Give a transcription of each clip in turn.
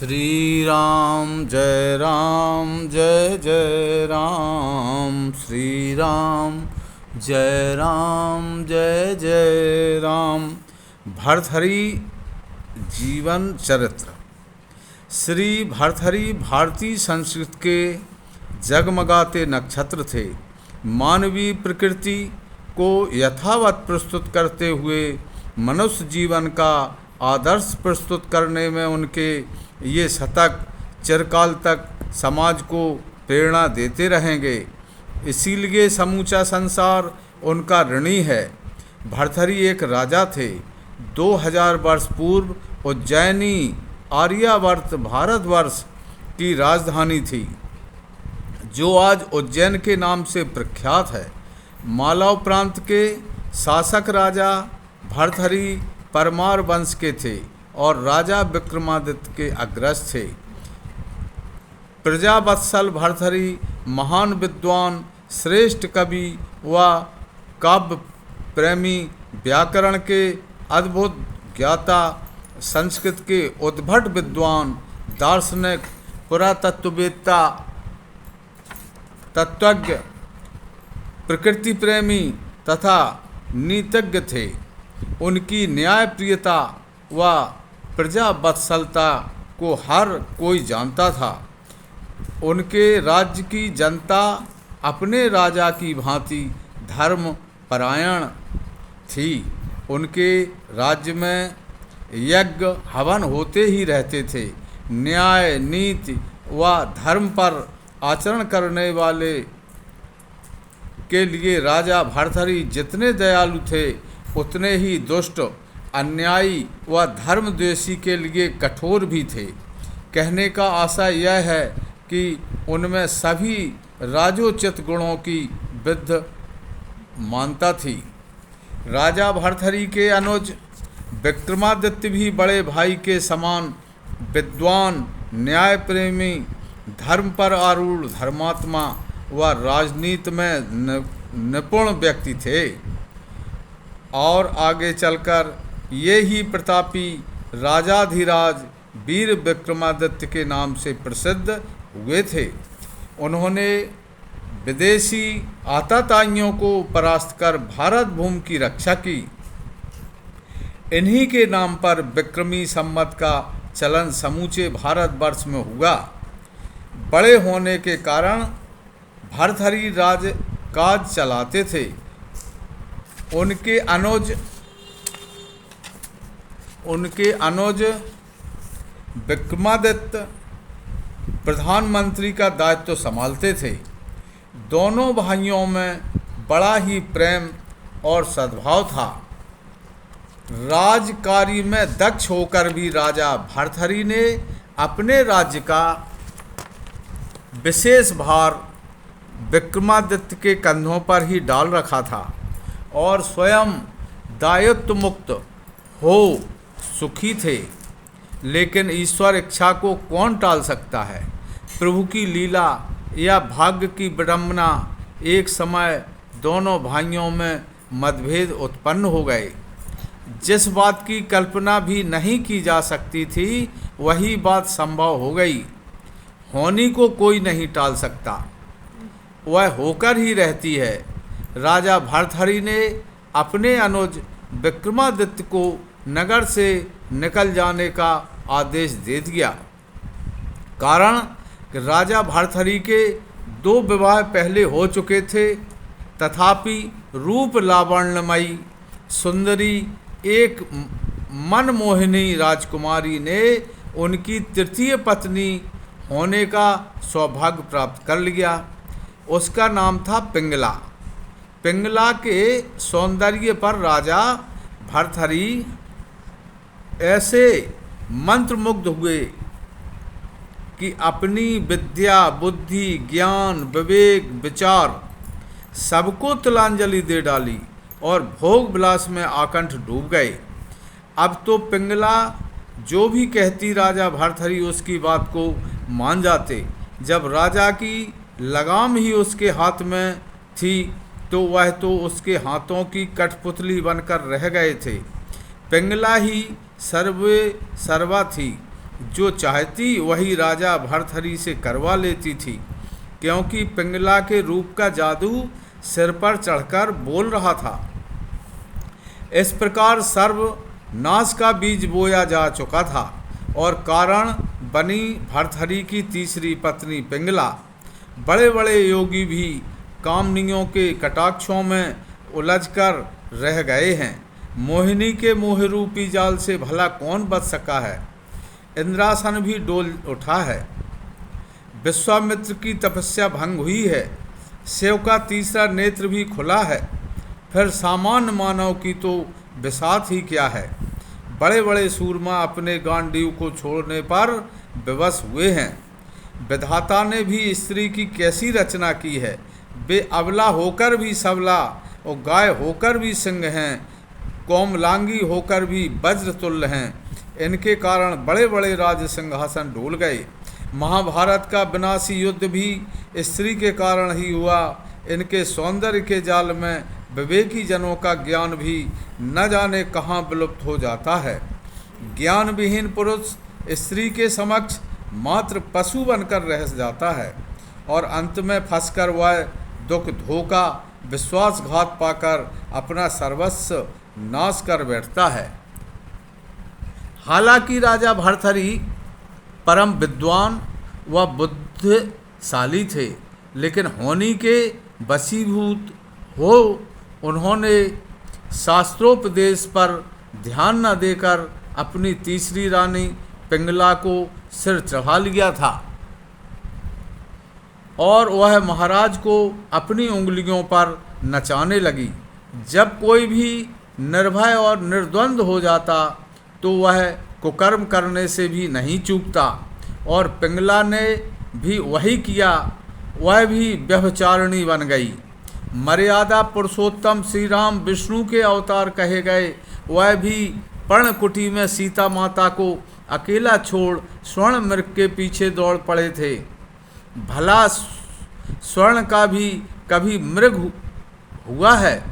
श्री राम जय राम श्री राम जय राम। भर्तृहरि जीवन चरित्र। श्री भर्तृहरि भारतीय संस्कृति के जगमगाते नक्षत्र थे। मानवीय प्रकृति को यथावत प्रस्तुत करते हुए मनुष्य जीवन का आदर्श प्रस्तुत करने में उनके ये शतक चिरकाल तक समाज को प्रेरणा देते रहेंगे। इसीलिए समूचा संसार उनका ऋणी है। भर्तृहरि एक राजा थे। 2000 वर्ष पूर्व उज्जैनी आर्यावर्त भारतवर्ष की राजधानी थी, जो आज उज्जैन के नाम से प्रख्यात है। मालव प्रांत के शासक राजा भर्तृहरि परमार वंश के थे और राजा विक्रमादित्य के अग्रज थे। प्रजावत्सल भर्तृहरि महान विद्वान, श्रेष्ठ कवि व काव्य प्रेमी, व्याकरण के अद्भुत ज्ञाता, संस्कृत के उद्भट विद्वान, दार्शनिक, पुरातत्ववेत्ता, तत्वज्ञ, प्रकृति प्रेमी तथा नीतिज्ञ थे। उनकी न्यायप्रियता व प्रजावत्सलता को हर कोई जानता था। उनके राज्य की जनता अपने राजा की भांति धर्म परायण थी। उनके राज्य में यज्ञ हवन होते ही रहते थे। न्याय, नीति व धर्म पर आचरण करने वाले के लिए राजा भर्तृहरि जितने दयालु थे, उतने ही दुष्ट, अन्यायी व धर्मद्वेषी के लिए कठोर भी थे। कहने का आशय यह है कि उनमें सभी राजोचित गुणों की विद्यमानता थी। राजा भर्तृहरि के अनुज विक्रमादित्य भी बड़े भाई के समान विद्वान, न्याय प्रेमी, धर्म पर आरूढ़ धर्मात्मा व राजनीति में निपुण व्यक्ति थे। और आगे चलकर ये ही प्रतापी राजाधिराज वीर विक्रमादित्य के नाम से प्रसिद्ध हुए थे। उन्होंने विदेशी आतताइयों को परास्त कर भारत भूमि की रक्षा की। इन्हीं के नाम पर विक्रमी संवत का चलन समूचे भारतवर्ष में हुआ। बड़े होने के कारण भर्तृहरि राजकाज चलाते थे। उनके अनुज विक्रमादित्य प्रधानमंत्री का दायित्व संभालते थे। दोनों भाइयों में बड़ा ही प्रेम और सद्भाव था। राजकार्य में दक्ष होकर भी राजा भर्तृहरि ने अपने राज्य का विशेष भार विक्रमादित्य के कंधों पर ही डाल रखा था और स्वयं दायित्व मुक्त हो सुखी थे। लेकिन ईश्वर इच्छा को कौन टाल सकता है। प्रभु की लीला या भाग्य की विडंबना, एक समय दोनों भाइयों में मतभेद उत्पन्न हो गए। जिस बात की कल्पना भी नहीं की जा सकती थी, वही बात संभव हो गई। होनी को कोई नहीं टाल सकता, वह होकर ही रहती है। राजा भर्तृहरि ने अपने अनुज विक्रमादित्य को नगर से निकल जाने का आदेश दे दिया। कारण कि राजा भर्तृहरि के 2 विवाह पहले हो चुके थे, तथापि रूप लावण्यमयी सुंदरी एक मनमोहिनी राजकुमारी ने उनकी तृतीय पत्नी होने का सौभाग्य प्राप्त कर लिया। उसका नाम था पिंगला। पिंगला के सौंदर्य पर राजा भर्तृहरि ऐसे मंत्रमुग्ध हुए कि अपनी विद्या, बुद्धि, ज्ञान, विवेक, विचार सबको तिलांजलि दे डाली और भोग विलास में आकंठ डूब गए। अब तो पिंगला जो भी कहती राजा भर्तृहरि उसकी बात को मान जाते। जब राजा की लगाम ही उसके हाथ में थी, तो वह तो उसके हाथों की कठपुतली बनकर रह गए थे। पिंगला ही सर्वे सर्वा थी। जो चाहती वही राजा भर्तहरि से करवा लेती थी, क्योंकि पिंगला के रूप का जादू सिर पर चढ़कर बोल रहा था। इस प्रकार सर्वनाश का बीज बोया जा चुका था और कारण बनी भर्तहरि की तीसरी पत्नी पिंगला। बड़े बड़े योगी भी कामनियों के कटाक्षों में उलझकर रह गए हैं। मोहिनी के मोहरूपी जाल से भला कौन बच सका है। इंद्रासन भी डोल उठा है। विश्वामित्र की तपस्या भंग हुई है। शिव का तीसरा नेत्र भी खुला है। फिर सामान्य मानव की तो बिसात ही क्या है। बड़े बड़े सूरमा अपने गांडीव को छोड़ने पर विवश हुए हैं। विधाता ने भी स्त्री की कैसी रचना की है। वे अबला होकर भी सबला और गाय होकर भी सिंह हैं, कोमलांगी होकर भी वज्रतुल्य हैं। इनके कारण बड़े बड़े राज सिंहासन डोल गए। महाभारत का विनाशी युद्ध भी स्त्री के कारण ही हुआ। इनके सौंदर्य के जाल में विवेकी जनों का ज्ञान भी न जाने कहाँ विलुप्त हो जाता है। ज्ञान विहीन पुरुष स्त्री के समक्ष मात्र पशु बनकर रह जाता है और अंत में फंसकर वह दुख, धोखा, विश्वासघात पाकर अपना सर्वस्व नाश कर बैठता है। हालांकि राजा भर्तहरि परम विद्वान व बुद्धिशाली थे, लेकिन होनी के वशीभूत हो उन्होंने शास्त्रोपदेश पर ध्यान न देकर अपनी तीसरी रानी पिंगला को सिर चढ़ा लिया था और वह महाराज को अपनी उंगलियों पर नचाने लगी। जब कोई भी निर्भय और निर्द्वंद हो जाता तो वह कुकर्म करने से भी नहीं चूकता, और पिंगला ने भी वही किया। वह भी व्यभिचारिणी बन गई। मर्यादा पुरुषोत्तम श्री राम विष्णु के अवतार कहे गए वह भी पर्णकुटी में सीता माता को अकेला छोड़ स्वर्ण मृग के पीछे दौड़ पड़े थे। भला स्वर्ण का भी कभी मृग हुआ है,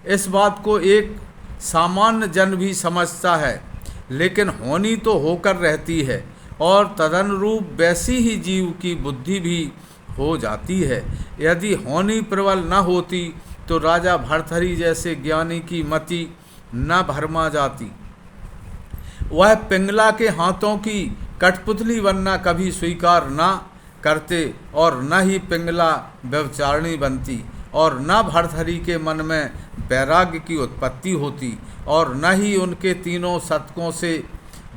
इस बात को एक सामान्य जन भी समझता है, लेकिन होनी तो होकर रहती है और तदनुरूप वैसी ही जीव की बुद्धि भी हो जाती है। यदि होनी प्रबल न होती तो राजा भर्तहरि जैसे ज्ञानी की मति न भरमा जाती। वह पिंगला के हाथों की कठपुतली बनना कभी स्वीकार न करते और न ही पिंगला व्यभिचारिणी बनती और न भर्तहरि के मन में वैराग्य की उत्पत्ति होती और न ही उनके तीनों शतकों से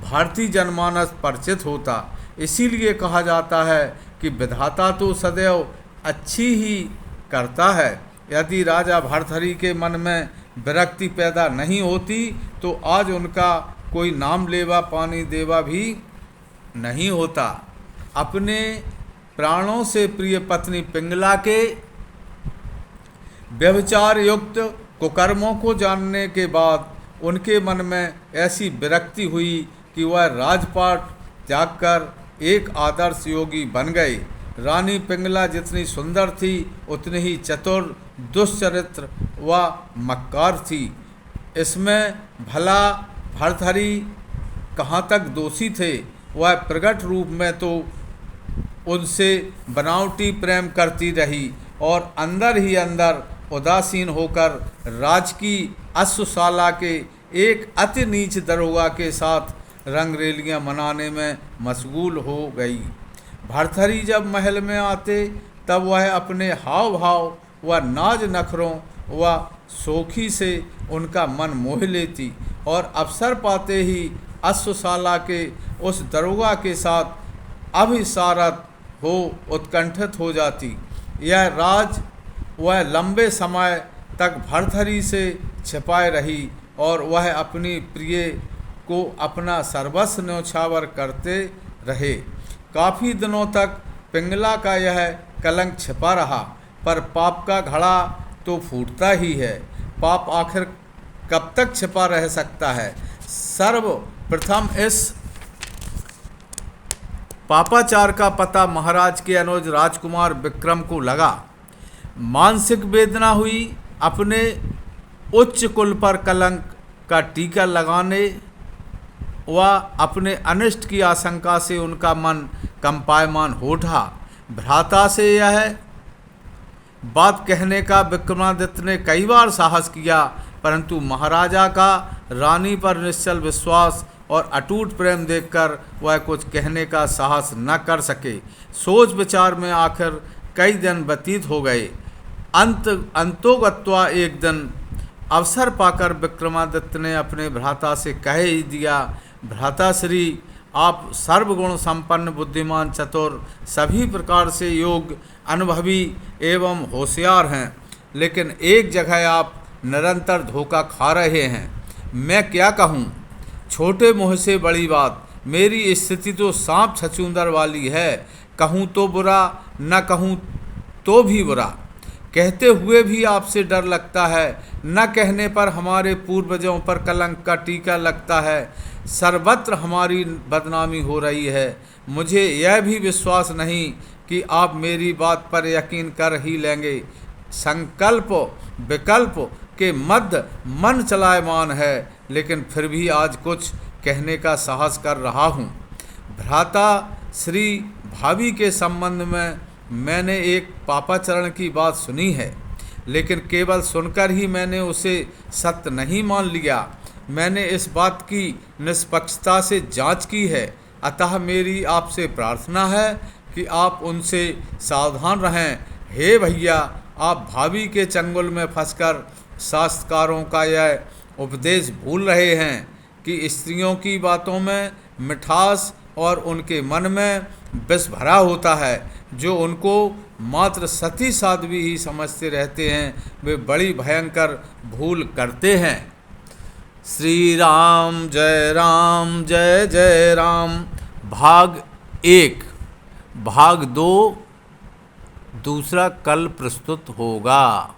भारतीय जनमानस परिचित होता। इसीलिए कहा जाता है कि विधाता तो सदैव अच्छी ही करता है। यदि राजा भर्तहरि के मन में विरक्ति पैदा नहीं होती तो आज उनका कोई नाम लेवा पानी देवा भी नहीं होता। अपने प्राणों से प्रिय पत्नी पिंगला के व्यभिचार युक्त कुकर्मों को जानने के बाद उनके मन में ऐसी विरक्ति हुई कि वह राजपाट जाकर एक आदर्श योगी बन गए। रानी पिंगला जितनी सुंदर थी उतनी ही चतुर, दुष्चरित्र व मक्कार थी। इसमें भला भर्तहरि कहाँ तक दोषी थे। वह प्रकट रूप में तो उनसे बनावटी प्रेम करती रही और अंदर ही अंदर उदासीन होकर राजकी अश्वशाला के एक अति नीच दरोगा के साथ रंगरेलियां मनाने में मशगूल हो गई। भर्तहरि जब महल में आते तब वह अपने हाव भाव व नाज नखरों व शोखी से उनका मन मोह लेती और अवसर पाते ही अश्वशाला के उस दरोगा के साथ अभिसारत हो उत्कंठित हो जाती। यह राज वह लंबे समय तक भर्तहरि से छिपाए रही और वह अपनी प्रिय को अपना सर्वस्व न्यौछावर करते रहे। काफ़ी दिनों तक पिंगला का यह कलंक छिपा रहा, पर पाप का घड़ा तो फूटता ही है। पाप आखिर कब तक छिपा रह सकता है। सर्वप्रथम इस पापाचार का पता महाराज के अनुज राजकुमार विक्रम को लगा। मानसिक वेदना हुई। अपने उच्च कुल पर कलंक का टीका लगाने वह अपने अनिष्ट की आशंका से उनका मन कंपायमान हो उठा। भ्राता से यह बात कहने का विक्रमादित्य ने कई बार साहस किया, परंतु महाराजा का रानी पर निश्चल विश्वास और अटूट प्रेम देखकर वह कुछ कहने का साहस न कर सके। सोच विचार में आखिर कई दिन व्यतीत हो गए। अंतोगत्वा एक दिन अवसर पाकर विक्रमादित्य ने अपने भ्राता से कह ही दिया, भ्राताश्री, आप सर्वगुण संपन्न, बुद्धिमान, चतुर, सभी प्रकार से योग्य, अनुभवी एवं होशियार हैं, लेकिन एक जगह आप निरंतर धोखा खा रहे हैं। मैं क्या कहूँ? छोटे मुँह से बड़ी बात। मेरी स्थिति तो सांप छछूंदर वाली है। कहूँ तो बुरा, न कहूँ तो भी बुरा। कहते हुए भी आपसे डर लगता है, न कहने पर हमारे पूर्वजों पर कलंक का टीका लगता है। सर्वत्र हमारी बदनामी हो रही है। मुझे यह भी विश्वास नहीं कि आप मेरी बात पर यकीन कर ही लेंगे। संकल्प विकल्प के मध्य मन चलायमान है, लेकिन फिर भी आज कुछ कहने का साहस कर रहा हूँ। भ्राता श्री, भाभी के संबंध में मैंने एक पापाचरण की बात सुनी है, लेकिन केवल सुनकर ही मैंने उसे सत्य नहीं मान लिया। मैंने इस बात की निष्पक्षता से जांच की है, अतः मेरी आपसे प्रार्थना है कि आप उनसे सावधान रहें। हे भैया, आप भाभी के चंगुल में फंसकर शास्त्रकारों का यह उपदेश भूल रहे हैं कि स्त्रियों की बातों में मिठास और उनके मन में विष भरा होता है। जो उनको मात्र सती साध्वी ही समझते रहते हैं, वे बड़ी भयंकर भूल करते हैं। श्री राम जय जय राम। भाग 1। भाग 2 दूसरा कल प्रस्तुत होगा।